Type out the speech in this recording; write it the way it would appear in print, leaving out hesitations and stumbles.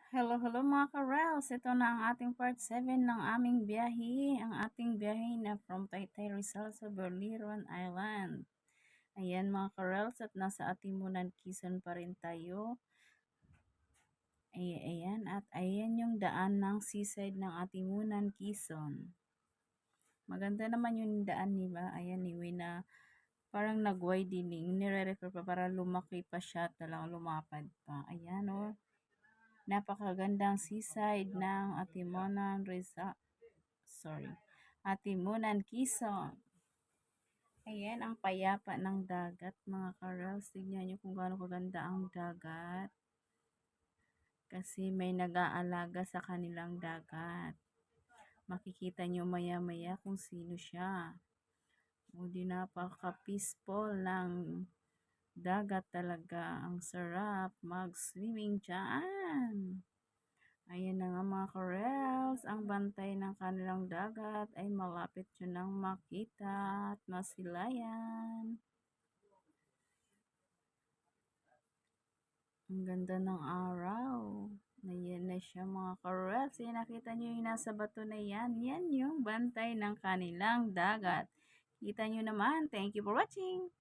Hello, hello mga ka-Rels. Ito na ang ating part 7 ng aming biyahe. Ang ating biyahe na from Taytay Rizal sa Berliron Island. Ayan mga ka-Rels at nasa Atimunan, Quezon pa rin tayo. Ayan at ayan yung daan ng seaside ng Atimunan, Quezon. Maganda naman yung daan, diba? Ayan, na parang nag-widening. Nire-refer pa para lumaki pa siya at talagang lumapad pa. Ayan oh. Napakagandang seaside ng Atimunan, Quezon. Ayan, ang payapa ng dagat, mga karels. Tignan nyo kung gaano kaganda ang dagat. Kasi may nag-aalaga sa kanilang dagat. Makikita nyo maya-maya kung sino siya. O di napaka-peaceful ng dagat talaga. Ang sarap mag-swimming dyan. Ayan na nga mga karels, ang bantay ng kanilang dagat ay malapit yun nang makita at masilayan. Ang ganda ng araw. Ayan na siya mga karels. Ayan, nakita nyo yung nasa bato na yan. Yan yung bantay ng kanilang dagat. Kita nyo naman. Thank you for watching.